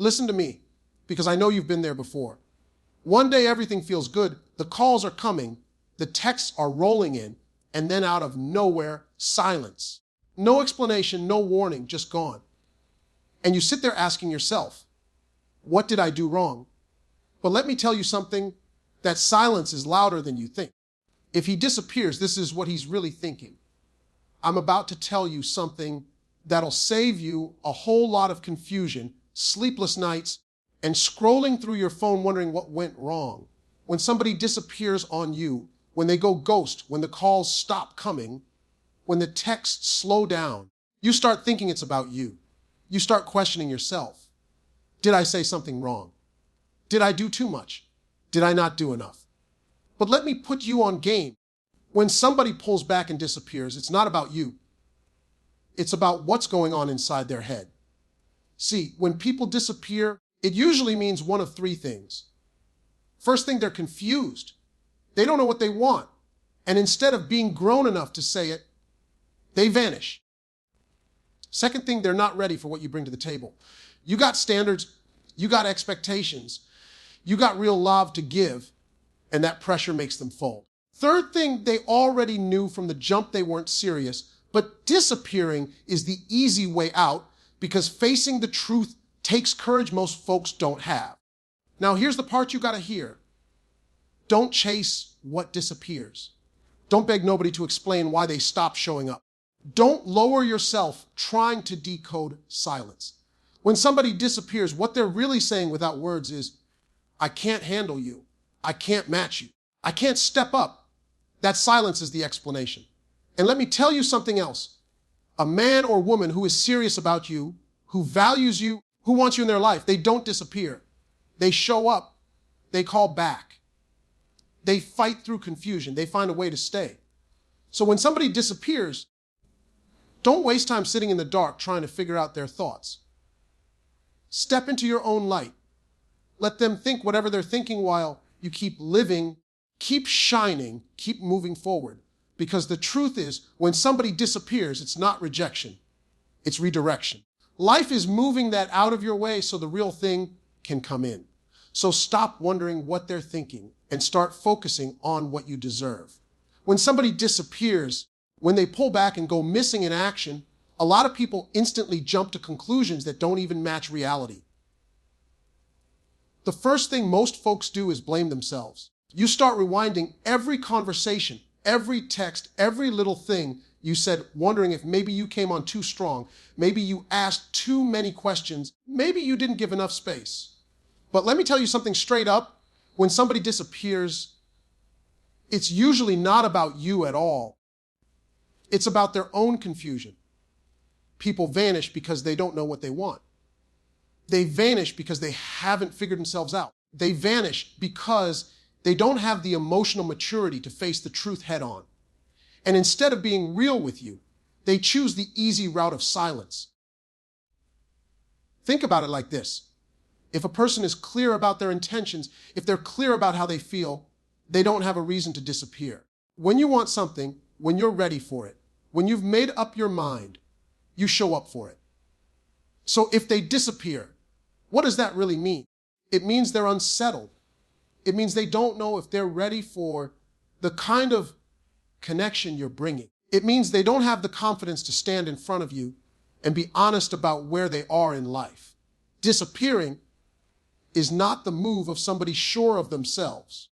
Listen to me, because I know you've been there before. One day everything feels good, the calls are coming, the texts are rolling in, and then out of nowhere, silence. No explanation, no warning, just gone. And you sit there asking yourself, what did I do wrong? But let me tell you something, that silence is louder than you think. If he disappears, this is what he's really thinking. I'm about to tell you something that'll save you a whole lot of confusion, sleepless nights, and scrolling through your phone wondering what went wrong. When somebody disappears on you, when they go ghost, when the calls stop coming, when the texts slow down, you start thinking it's about you. You start questioning yourself. Did I say something wrong? Did I do too much? Did I not do enough? But let me put you on game. When somebody pulls back and disappears, it's not about you. It's about what's going on inside their head. See, when people disappear, it usually means one of three things. First thing, they're confused. They don't know what they want. And instead of being grown enough to say it, they vanish. Second thing, they're not ready for what you bring to the table. You got standards, you got expectations, you got real love to give, and that pressure makes them fold. Third thing, they already knew from the jump they weren't serious, but disappearing is the easy way out because facing the truth takes courage most folks don't have. Now here's the part you got to hear. Don't chase what disappears. Don't beg nobody to explain why they stopped showing up. Don't lower yourself trying to decode silence. When somebody disappears, what they're really saying without words is, I can't handle you. I can't match you. I can't step up. That silence is the explanation. And let me tell you something else. A man or woman who is serious about you, who values you, who wants you in their life, they don't disappear. They show up. They call back. They fight through confusion. They find a way to stay. So when somebody disappears, don't waste time sitting in the dark trying to figure out their thoughts. Step into your own light. Let them think whatever they're thinking while you keep living, keep shining, keep moving forward. Because the truth is, when somebody disappears, it's not rejection, it's redirection. Life is moving that out of your way so the real thing can come in. So stop wondering what they're thinking and start focusing on what you deserve. When somebody disappears, when they pull back and go missing in action, a lot of people instantly jump to conclusions that don't even match reality. The first thing most folks do is blame themselves. You start rewinding every conversation, every text, every little thing you said, wondering if maybe you came on too strong, maybe you asked too many questions, maybe you didn't give enough space. But let me tell you something straight up. When somebody disappears, it's usually not about you at all. It's about their own confusion. People vanish because they don't know what they want. They vanish because they haven't figured themselves out. They vanish because they don't have the emotional maturity to face the truth head on. And instead of being real with you, they choose the easy route of silence. Think about it like this. If a person is clear about their intentions, if they're clear about how they feel, they don't have a reason to disappear. When you want something, when you're ready for it, when you've made up your mind, you show up for it. So if they disappear, what does that really mean? It means they're unsettled. It means they don't know if they're ready for the kind of connection you're bringing. It means they don't have the confidence to stand in front of you and be honest about where they are in life. Disappearing is not the move of somebody sure of themselves.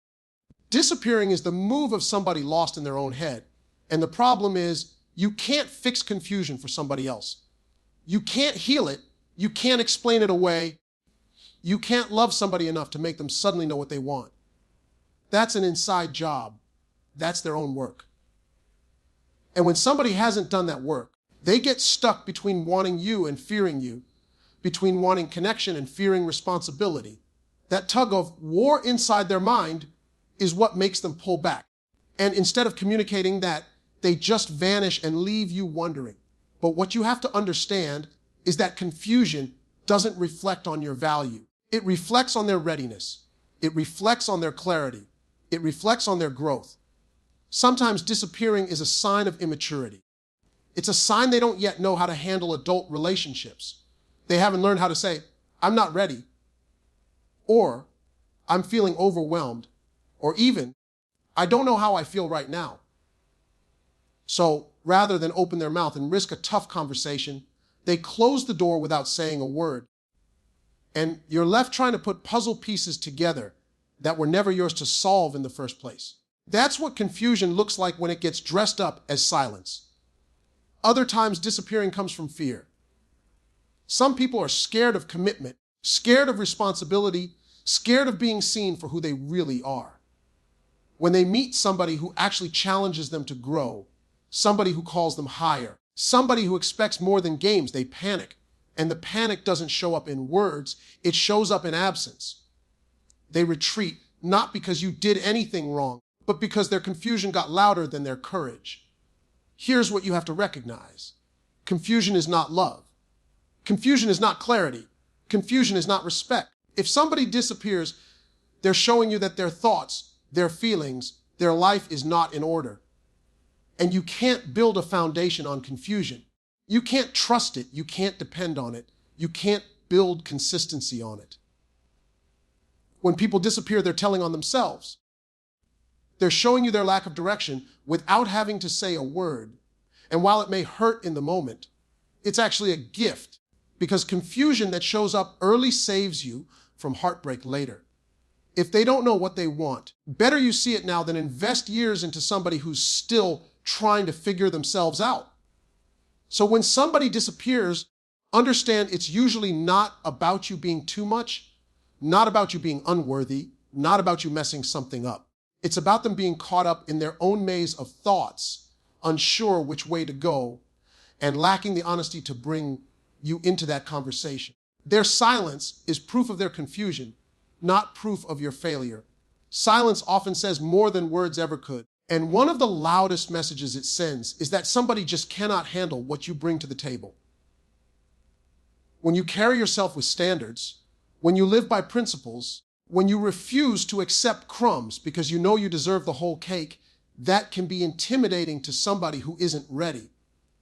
Disappearing is the move of somebody lost in their own head. And the problem is, you can't fix confusion for somebody else. You can't heal it. You can't explain it away. You can't love somebody enough to make them suddenly know what they want. That's an inside job. That's their own work. And when somebody hasn't done that work, they get stuck between wanting you and fearing you, between wanting connection and fearing responsibility. That tug of war inside their mind is what makes them pull back. And instead of communicating that, they just vanish and leave you wondering. But what you have to understand is that confusion doesn't reflect on your value. It reflects on their readiness. It reflects on their clarity. It reflects on their growth. Sometimes disappearing is a sign of immaturity. It's a sign they don't yet know how to handle adult relationships. They haven't learned how to say, I'm not ready, or I'm feeling overwhelmed, or even, I don't know how I feel right now. So rather than open their mouth and risk a tough conversation, they close the door without saying a word. And you're left trying to put puzzle pieces together that were never yours to solve in the first place. That's what confusion looks like when it gets dressed up as silence. Other times, disappearing comes from fear. Some people are scared of commitment, scared of responsibility, scared of being seen for who they really are. When they meet somebody who actually challenges them to grow, somebody who calls them higher, somebody who expects more than games, they panic. And the panic doesn't show up in words, it shows up in absence. They retreat, not because you did anything wrong, but because their confusion got louder than their courage. Here's what you have to recognize. Confusion is not love. Confusion is not clarity. Confusion is not respect. If somebody disappears, they're showing you that their thoughts, their feelings, their life is not in order. And you can't build a foundation on confusion. You can't trust it. You can't depend on it. You can't build consistency on it. When people disappear, they're telling on themselves. They're showing you their lack of direction without having to say a word. And while it may hurt in the moment, it's actually a gift, because confusion that shows up early saves you from heartbreak later. If they don't know what they want, better you see it now than invest years into somebody who's still trying to figure themselves out. So when somebody disappears, understand it's usually not about you being too much, not about you being unworthy, not about you messing something up. It's about them being caught up in their own maze of thoughts, unsure which way to go, and lacking the honesty to bring you into that conversation. Their silence is proof of their confusion, not proof of your failure. Silence often says more than words ever could. And one of the loudest messages it sends is that somebody just cannot handle what you bring to the table. When you carry yourself with standards, when you live by principles, when you refuse to accept crumbs because you know you deserve the whole cake, that can be intimidating to somebody who isn't ready.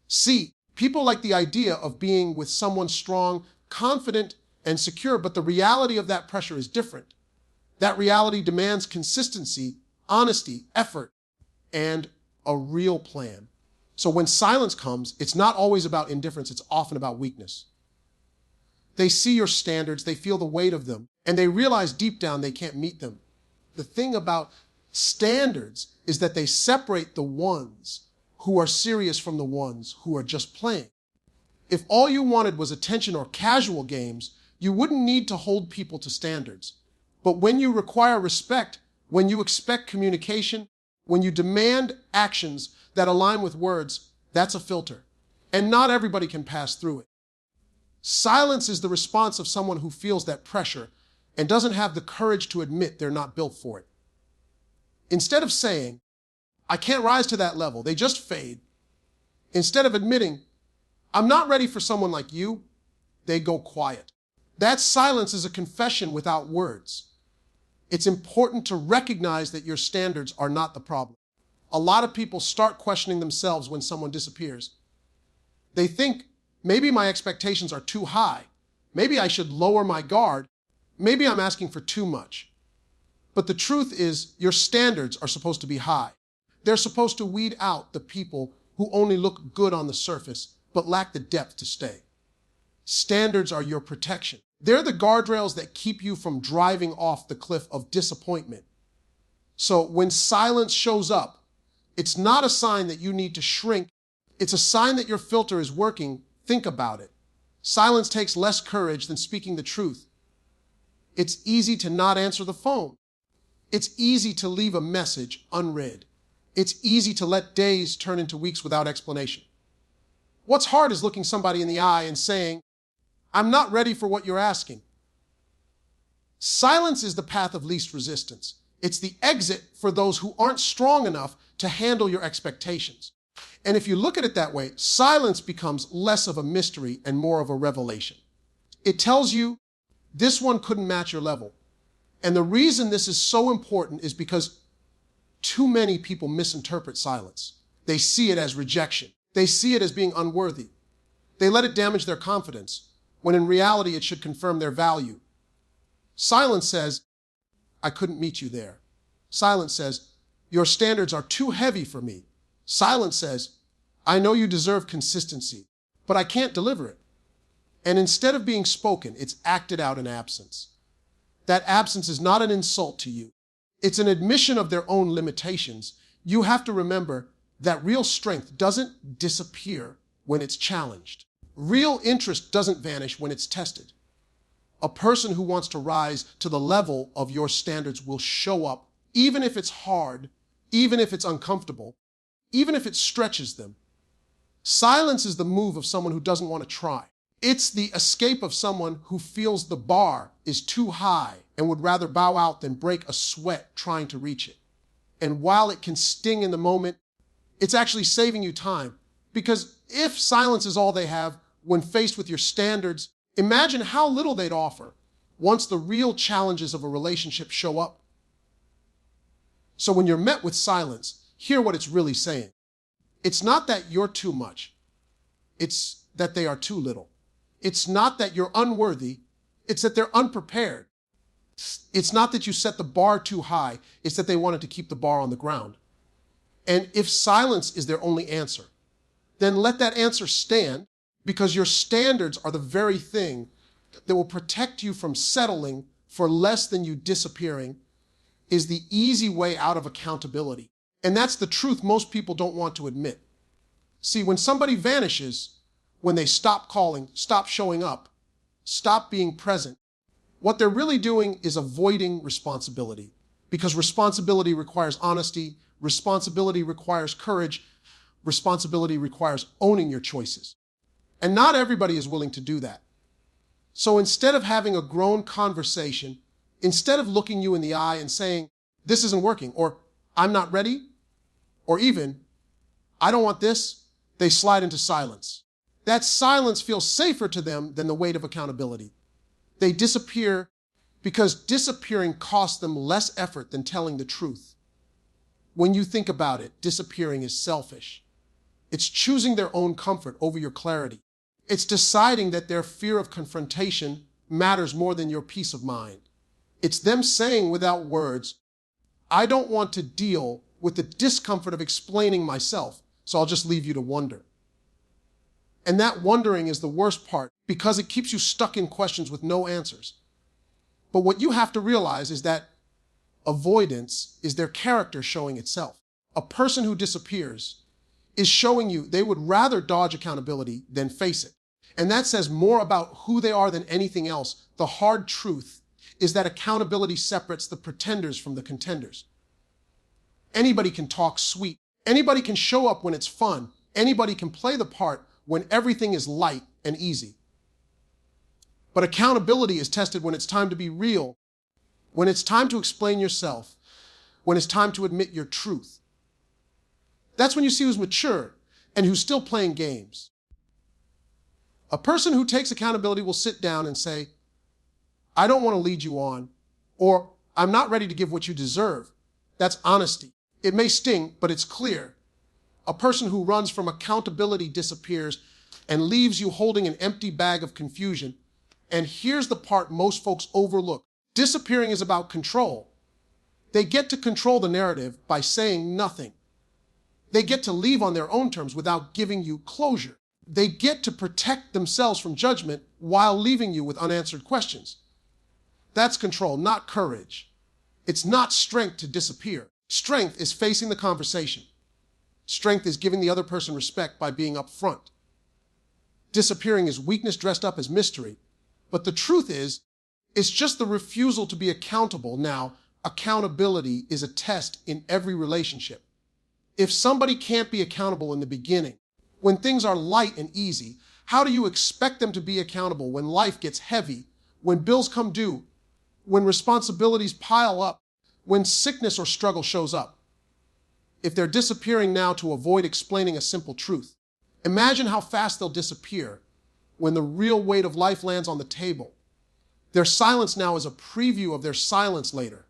See, people like the idea of being with someone strong, confident, and secure, but the reality of that pressure is different. That reality demands consistency, honesty, effort, and a real plan. So when silence comes, it's not always about indifference, it's often about weakness. They see your standards, they feel the weight of them, and they realize deep down they can't meet them. The thing about standards is that they separate the ones who are serious from the ones who are just playing. If all you wanted was attention or casual games, you wouldn't need to hold people to standards. But when you require respect, when you expect communication, when you demand actions that align with words, that's a filter. And not everybody can pass through it. Silence is the response of someone who feels that pressure and doesn't have the courage to admit they're not built for it. Instead of saying, I can't rise to that level, they just fade. Instead of admitting, I'm not ready for someone like you, they go quiet. That silence is a confession without words. It's important to recognize that your standards are not the problem. A lot of people start questioning themselves when someone disappears. They think, maybe my expectations are too high. Maybe I should lower my guard. Maybe I'm asking for too much. But the truth is, your standards are supposed to be high. They're supposed to weed out the people who only look good on the surface, but lack the depth to stay. Standards are your protection. They're the guardrails that keep you from driving off the cliff of disappointment. So when silence shows up, it's not a sign that you need to shrink. It's a sign that your filter is working. Think about it. Silence takes less courage than speaking the truth. It's easy to not answer the phone. It's easy to leave a message unread. It's easy to let days turn into weeks without explanation. What's hard is looking somebody in the eye and saying, I'm not ready for what you're asking. Silence is the path of least resistance. It's the exit for those who aren't strong enough to handle your expectations. And if you look at it that way, silence becomes less of a mystery and more of a revelation. It tells you this one couldn't match your level. And the reason this is so important is because too many people misinterpret silence. They see it as rejection. They see it as being unworthy. They let it damage their confidence, when in reality it should confirm their value. Silence says, I couldn't meet you there. Silence says, your standards are too heavy for me. Silence says, I know you deserve consistency, but I can't deliver it. And instead of being spoken, it's acted out in absence. That absence is not an insult to you. It's an admission of their own limitations. You have to remember that real strength doesn't disappear when it's challenged. Real interest doesn't vanish when it's tested. A person who wants to rise to the level of your standards will show up, even if it's hard, even if it's uncomfortable, even if it stretches them. Silence is the move of someone who doesn't want to try. It's the escape of someone who feels the bar is too high and would rather bow out than break a sweat trying to reach it. And while it can sting in the moment, it's actually saving you time. Because if silence is all they have when faced with your standards, imagine how little they'd offer once the real challenges of a relationship show up. So when you're met with silence, hear what it's really saying. It's not that you're too much. It's that they are too little. It's not that you're unworthy. It's that they're unprepared. It's not that you set the bar too high. It's that they wanted to keep the bar on the ground. And if silence is their only answer, then let that answer stand, because your standards are the very thing that will protect you from settling for less than you disappearing, is the easy way out of accountability. And that's the truth most people don't want to admit. See, when somebody vanishes, when they stop calling, stop showing up, stop being present, what they're really doing is avoiding responsibility. Because responsibility requires honesty, responsibility requires courage, responsibility requires owning your choices. And not everybody is willing to do that. So instead of having a grown conversation, instead of looking you in the eye and saying, this isn't working, or I'm not ready, or even, I don't want this, they slide into silence. That silence feels safer to them than the weight of accountability. They disappear because disappearing costs them less effort than telling the truth. When you think about it, disappearing is selfish. It's choosing their own comfort over your clarity. It's deciding that their fear of confrontation matters more than your peace of mind. It's them saying without words, I don't want to deal with the discomfort of explaining myself, so I'll just leave you to wonder. And that wondering is the worst part, because it keeps you stuck in questions with no answers. But what you have to realize is that avoidance is their character showing itself. A person who disappears is showing you they would rather dodge accountability than face it. And that says more about who they are than anything else. The hard truth is that accountability separates the pretenders from the contenders. Anybody can talk sweet. Anybody can show up when it's fun. Anybody can play the part when everything is light and easy. But accountability is tested when it's time to be real, when it's time to explain yourself, when it's time to admit your truth. That's when you see who's mature and who's still playing games. A person who takes accountability will sit down and say, I don't want to lead you on, or I'm not ready to give what you deserve. That's honesty. It may sting, but it's clear. A person who runs from accountability disappears and leaves you holding an empty bag of confusion. And here's the part most folks overlook. Disappearing is about control. They get to control the narrative by saying nothing. They get to leave on their own terms without giving you closure. They get to protect themselves from judgment while leaving you with unanswered questions. That's control, not courage. It's not strength to disappear. Strength is facing the conversation. Strength is giving the other person respect by being upfront. Disappearing is weakness dressed up as mystery. But the truth is, it's just the refusal to be accountable. Now, accountability is a test in every relationship. If somebody can't be accountable in the beginning, when things are light and easy, how do you expect them to be accountable when life gets heavy, when bills come due, when responsibilities pile up, when sickness or struggle shows up? If they're disappearing now to avoid explaining a simple truth, imagine how fast they'll disappear when the real weight of life lands on the table. Their silence now is a preview of their silence later.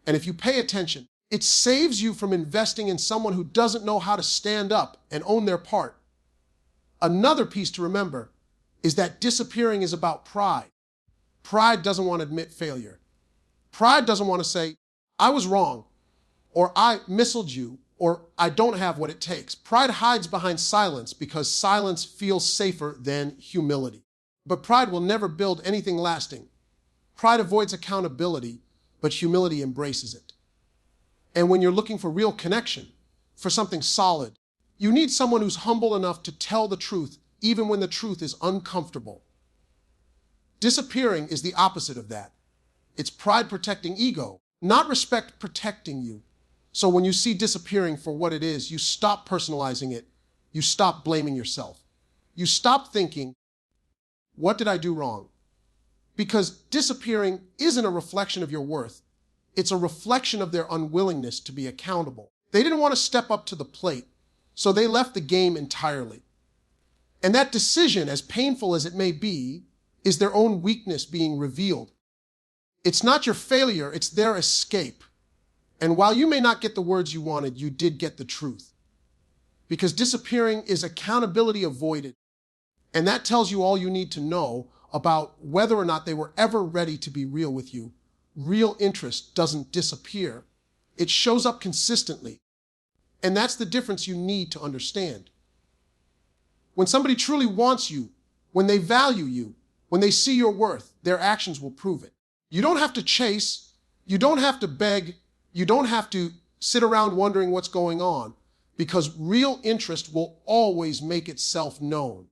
And if you pay attention, it saves you from investing in someone who doesn't know how to stand up and own their part. Another piece to remember, is that disappearing is about pride. Pride doesn't want to admit failure. Pride doesn't want to say, I was wrong, or I missiled you, or I don't have what it takes. Pride hides behind silence because silence feels safer than humility. But pride will never build anything lasting. Pride avoids accountability, but humility embraces it. And when you're looking for real connection, for something solid, you need someone who's humble enough to tell the truth, even when the truth is uncomfortable. Disappearing is the opposite of that. It's pride protecting ego, not respect protecting you. So when you see disappearing for what it is, you stop personalizing it. You stop blaming yourself. You stop thinking, what did I do wrong? Because disappearing isn't a reflection of your worth. It's a reflection of their unwillingness to be accountable. They didn't want to step up to the plate, so they left the game entirely. And that decision, as painful as it may be, is their own weakness being revealed. It's not your failure, it's their escape. And while you may not get the words you wanted, you did get the truth. Because disappearing is accountability avoided. And that tells you all you need to know about whether or not they were ever ready to be real with you. Real interest doesn't disappear. It shows up consistently. And that's the difference you need to understand. When somebody truly wants you, when they value you, when they see your worth, their actions will prove it. You don't have to chase, you don't have to beg, you don't have to sit around wondering what's going on, because real interest will always make itself known.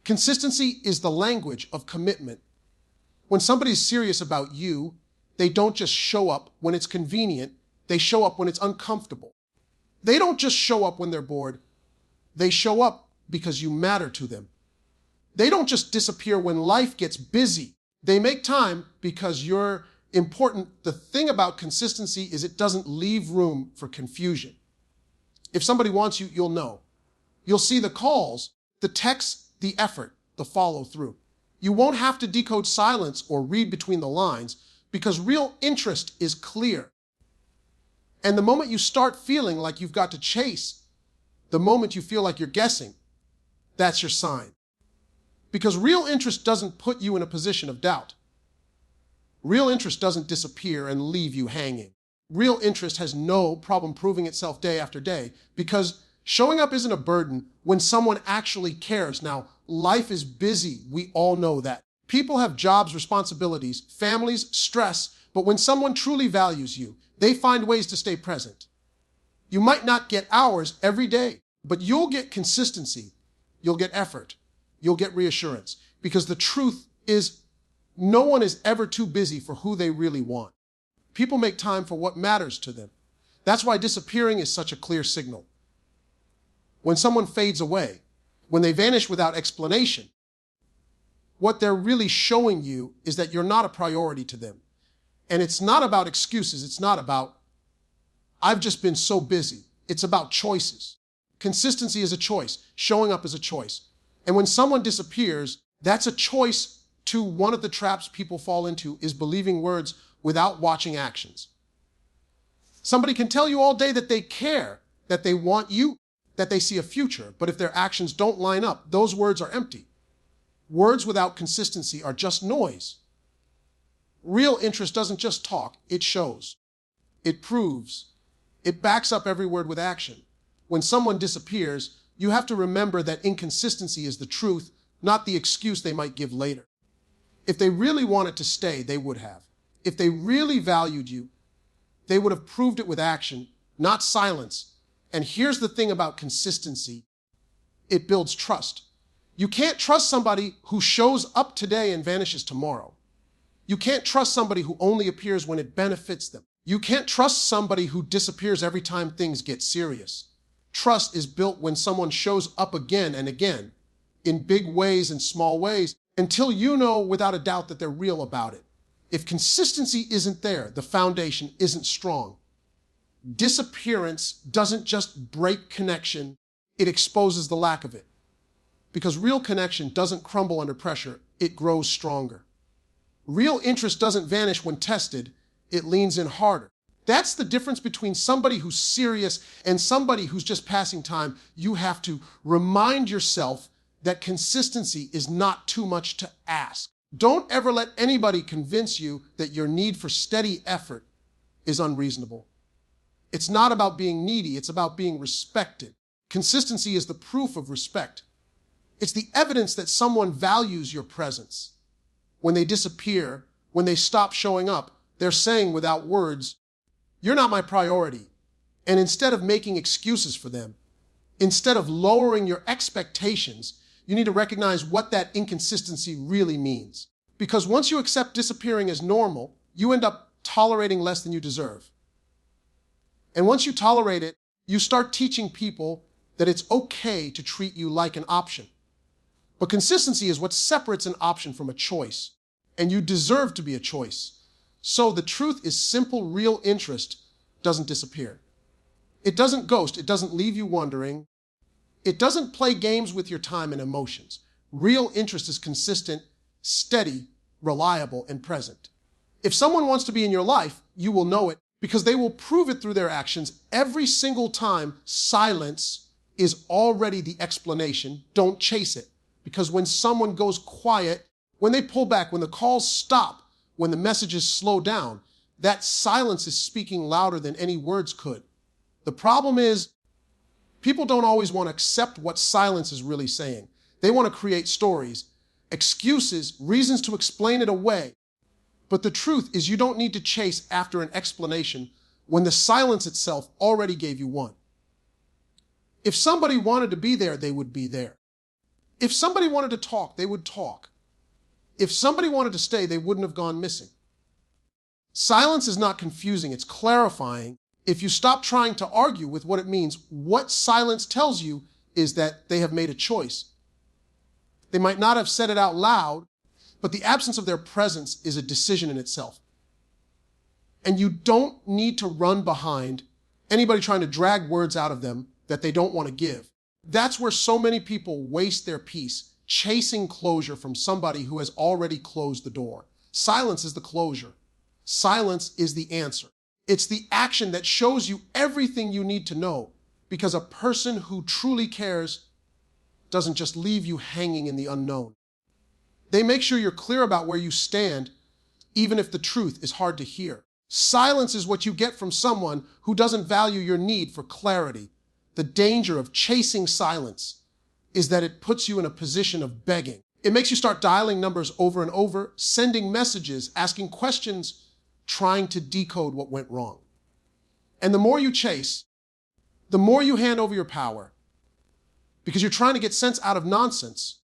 Consistency is the language of commitment. When somebody's serious about you, they don't just show up when it's convenient, they show up when it's uncomfortable. They don't just show up when they're bored, they show up because you matter to them. They don't just disappear when life gets busy. They make time because you're important. The thing about consistency is it doesn't leave room for confusion. If somebody wants you, you'll know. You'll see the calls, the texts, the effort, the follow through. You won't have to decode silence or read between the lines because real interest is clear. And the moment you start feeling like you've got to chase, the moment you feel like you're guessing, that's your sign. Because real interest doesn't put you in a position of doubt. Real interest doesn't disappear and leave you hanging. Real interest has no problem proving itself day after day because showing up isn't a burden when someone actually cares. Now, life is busy. We all know that. People have jobs, responsibilities, families, stress, but when someone truly values you, they find ways to stay present. You might not get hours every day, but you'll get consistency. You'll get effort. You'll get reassurance. Because the truth is, no one is ever too busy for who they really want. People make time for what matters to them. That's why disappearing is such a clear signal. When someone fades away, when they vanish without explanation, what they're really showing you is that you're not a priority to them. And it's not about excuses. It's not about, I've just been so busy. It's about choices. Consistency is a choice. Showing up is a choice. And when someone disappears, that's a choice to one of the traps people fall into is believing words without watching actions. Somebody can tell you all day that they care, that they want you, that they see a future, but if their actions don't line up, those words are empty. Words without consistency are just noise. Real interest doesn't just talk, it shows. It proves. It backs up every word with action. When someone disappears, you have to remember that inconsistency is the truth, not the excuse they might give later. If they really wanted to stay, they would have. If they really valued you, they would have proved it with action, not silence. And here's the thing about consistency. It builds trust. You can't trust somebody who shows up today and vanishes tomorrow. You can't trust somebody who only appears when it benefits them. You can't trust somebody who disappears every time things get serious. Trust is built when someone shows up again and again, in big ways and small ways, until you know without a doubt that they're real about it. If consistency isn't there, the foundation isn't strong. Disappearance doesn't just break connection, it exposes the lack of it. Because real connection doesn't crumble under pressure, it grows stronger. Real interest doesn't vanish when tested, it leans in harder. That's the difference between somebody who's serious and somebody who's just passing time. You have to remind yourself that consistency is not too much to ask. Don't ever let anybody convince you that your need for steady effort is unreasonable. It's not about being needy, it's about being respected. Consistency is the proof of respect. It's the evidence that someone values your presence. When they disappear, when they stop showing up, they're saying without words, "You're not my priority." And instead of making excuses for them, instead of lowering your expectations, you need to recognize what that inconsistency really means. Because once you accept disappearing as normal, you end up tolerating less than you deserve. And once you tolerate it, you start teaching people that it's okay to treat you like an option. But consistency is what separates an option from a choice. And you deserve to be a choice. So the truth is simple, real interest doesn't disappear. It doesn't ghost. It doesn't leave you wondering. It doesn't play games with your time and emotions. Real interest is consistent, steady, reliable, and present. If someone wants to be in your life, you will know it because they will prove it through their actions every single time. Silence is already the explanation. Don't chase it. Because when someone goes quiet, when they pull back, when the calls stop, when the messages slow down, that silence is speaking louder than any words could. The problem is, people don't always want to accept what silence is really saying. They want to create stories, excuses, reasons to explain it away. But the truth is you don't need to chase after an explanation when the silence itself already gave you one. If somebody wanted to be there, they would be there. If somebody wanted to talk, they would talk. If somebody wanted to stay, they wouldn't have gone missing. Silence is not confusing, it's clarifying. If you stop trying to argue with what it means, what silence tells you is that they have made a choice. They might not have said it out loud, but the absence of their presence is a decision in itself. And you don't need to run behind anybody trying to drag words out of them that they don't want to give. That's where so many people waste their peace, chasing closure from somebody who has already closed the door. Silence is the closure. Silence is the answer. It's the action that shows you everything you need to know, because a person who truly cares doesn't just leave you hanging in the unknown. They make sure you're clear about where you stand, even if the truth is hard to hear. Silence is what you get from someone who doesn't value your need for clarity. The danger of chasing silence is that it puts you in a position of begging. It makes you start dialing numbers over and over, sending messages, asking questions, trying to decode what went wrong. And the more you chase, the more you hand over your power, because you're trying to get sense out of nonsense,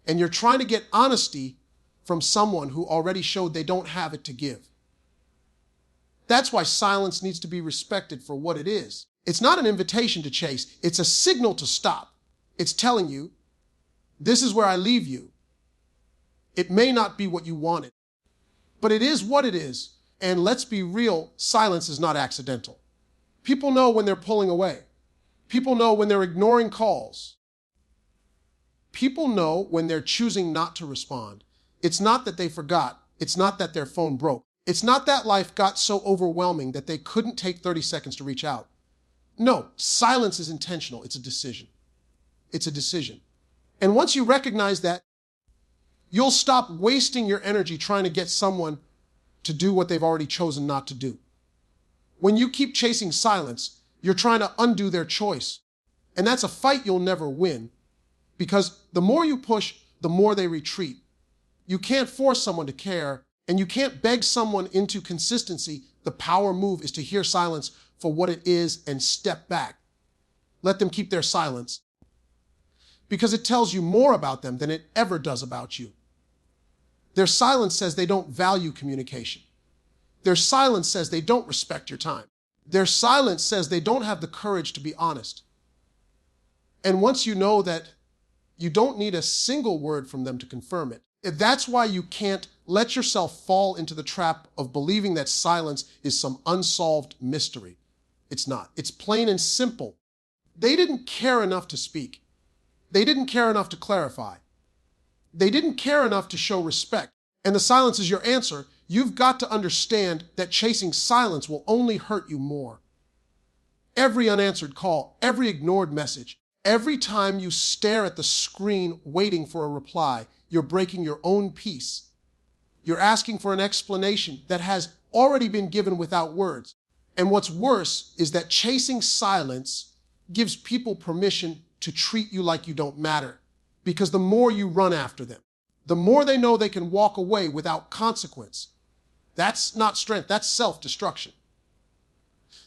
and you're trying to get honesty from someone who already showed they don't have it to give. That's why silence needs to be respected for what it is. It's not an invitation to chase. It's a signal to stop. It's telling you, this is where I leave you. It may not be what you wanted, but it is what it is. And let's be real, silence is not accidental. People know when they're pulling away. People know when they're ignoring calls. People know when they're choosing not to respond. It's not that they forgot. It's not that their phone broke. It's not that life got so overwhelming that they couldn't take 30 seconds to reach out. No, silence is intentional. It's a decision. It's a decision. And once you recognize that, you'll stop wasting your energy trying to get someone to do what they've already chosen not to do. When you keep chasing silence, you're trying to undo their choice. And that's a fight you'll never win, because the more you push, the more they retreat. You can't force someone to care, and you can't beg someone into consistency. The power move is to hear silence for what it is and step back. Let them keep their silence, because it tells you more about them than it ever does about you. Their silence says they don't value communication. Their silence says they don't respect your time. Their silence says they don't have the courage to be honest. And once you know that, you don't need a single word from them to confirm it. That's why you can't let yourself fall into the trap of believing that silence is some unsolved mystery. It's not. It's plain and simple. They didn't care enough to speak. They didn't care enough to clarify. They didn't care enough to show respect. And the silence is your answer. You've got to understand that chasing silence will only hurt you more. Every unanswered call, every ignored message, Every time you stare at the screen waiting for a reply, you're breaking your own peace. You're asking for an explanation that has already been given without words. And what's worse is that chasing silence gives people permission to treat you like you don't matter. Because the more you run after them, the more they know they can walk away without consequence. That's not strength, that's self-destruction.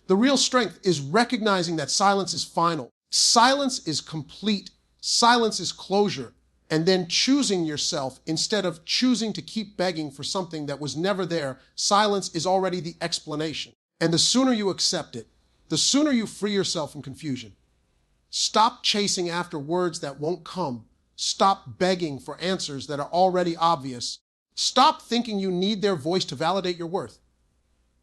The real strength is recognizing that silence is final. Silence is complete. Silence is closure. And then choosing yourself instead of choosing to keep begging for something that was never there. Silence is already the explanation. And the sooner you accept it, the sooner you free yourself from confusion. Stop chasing after words that won't come. Stop begging for answers that are already obvious. Stop thinking you need their voice to validate your worth.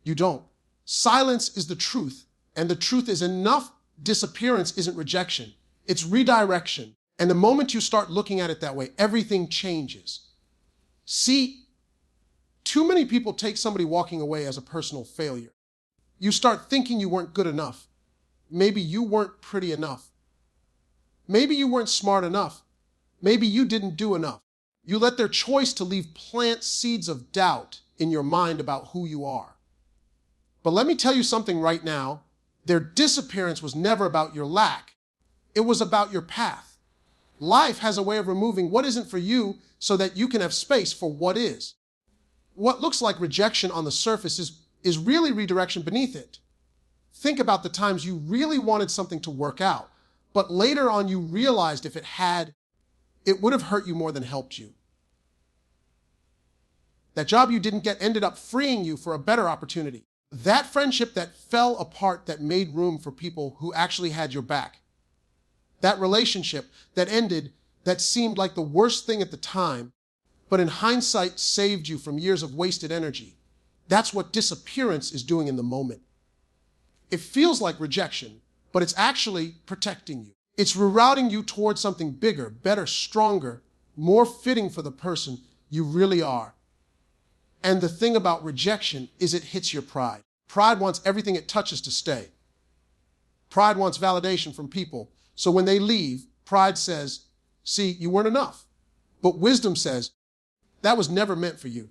You don't. Silence is the truth, and the truth is enough. Disappearance isn't rejection. It's redirection. And the moment you start looking at it that way, everything changes. See, too many people take somebody walking away as a personal failure. You start thinking you weren't good enough. Maybe you weren't pretty enough. Maybe you weren't smart enough. Maybe you didn't do enough. You let their choice to leave plant seeds of doubt in your mind about who you are. But let me tell you something right now. Their disappearance was never about your lack. It was about your path. Life has a way of removing what isn't for you so that you can have space for what is. What looks like rejection on the surface is really redirection beneath it. Think about the times you really wanted something to work out, but later on you realized if it had, it would have hurt you more than helped you. That job you didn't get ended up freeing you for a better opportunity. That friendship that fell apart that made room for people who actually had your back. That relationship that ended that seemed like the worst thing at the time, but in hindsight saved you from years of wasted energy. That's what disappearance is doing in the moment. It feels like rejection, but it's actually protecting you. It's rerouting you towards something bigger, better, stronger, more fitting for the person you really are. And the thing about rejection is it hits your pride. Pride wants everything it touches to stay. Pride wants validation from people. So when they leave, pride says, see, you weren't enough. But wisdom says, that was never meant for you.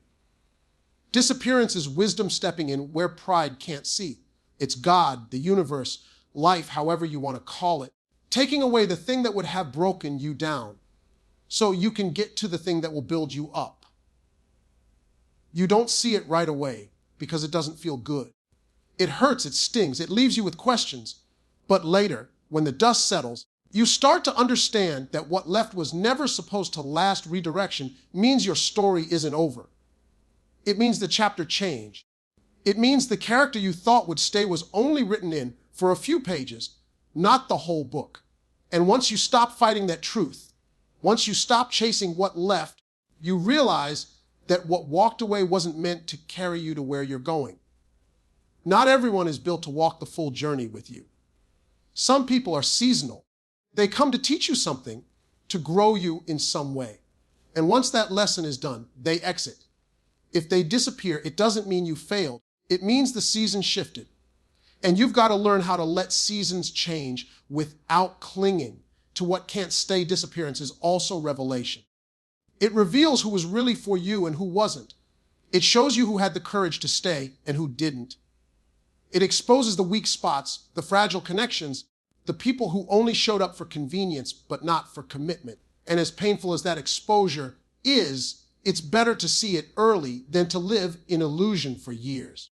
Disappearance is wisdom stepping in where pride can't see. It's God, the universe, life, however you want to call it, taking away the thing that would have broken you down so you can get to the thing that will build you up. You don't see it right away because it doesn't feel good. It hurts, it stings, it leaves you with questions. But later, when the dust settles, you start to understand that what left was never supposed to last. Redirection means your story isn't over. It means the chapter changed. It means the character you thought would stay was only written in for a few pages, not the whole book. And once you stop fighting that truth, once you stop chasing what left, you realize that what walked away wasn't meant to carry you to where you're going. Not everyone is built to walk the full journey with you. Some people are seasonal. They come to teach you something, to grow you in some way. And once that lesson is done, they exit. If they disappear, it doesn't mean you failed. It means the season shifted. And you've got to learn how to let seasons change without clinging to what can't stay. Disappearance is also revelation. It reveals who was really for you and who wasn't. It shows you who had the courage to stay and who didn't. It exposes the weak spots, the fragile connections, the people who only showed up for convenience but not for commitment. And as painful as that exposure is, it's better to see it early than to live in illusion for years.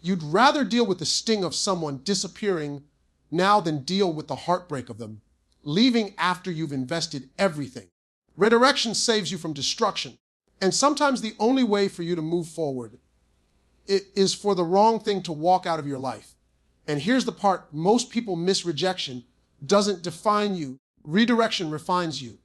You'd rather deal with the sting of someone disappearing now than deal with the heartbreak of them, leaving after you've invested everything. Redirection saves you from destruction. And sometimes the only way for you to move forward is for the wrong thing to walk out of your life. And here's the part most people miss: rejection doesn't define you. Redirection refines you.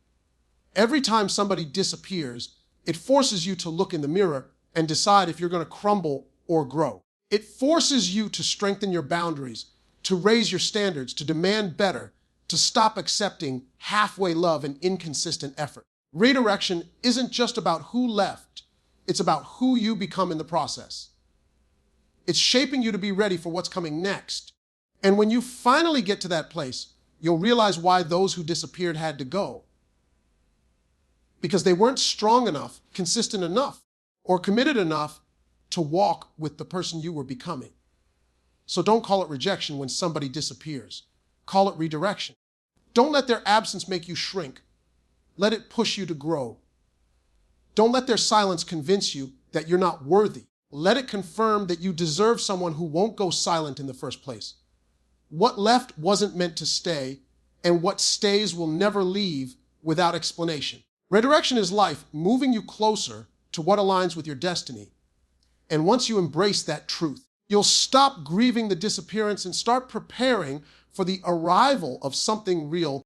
Every time somebody disappears, it forces you to look in the mirror and decide if you're going to crumble or grow. It forces you to strengthen your boundaries, to raise your standards, to demand better, to stop accepting halfway love and inconsistent effort. Redirection isn't just about who left, it's about who you become in the process. It's shaping you to be ready for what's coming next. And when you finally get to that place, You'll realize why those who disappeared had to go. Because they weren't strong enough, consistent enough, or committed enough to walk with the person you were becoming. So don't call it rejection when somebody disappears. Call it redirection. Don't let their absence make you shrink. Let it push you to grow. Don't let their silence convince you that you're not worthy. Let it confirm that you deserve someone who won't go silent in the first place. What left wasn't meant to stay, and what stays will never leave without explanation. Redirection is life moving you closer to what aligns with your destiny. And once you embrace that truth, you'll stop grieving the disappearance and start preparing for the arrival of something real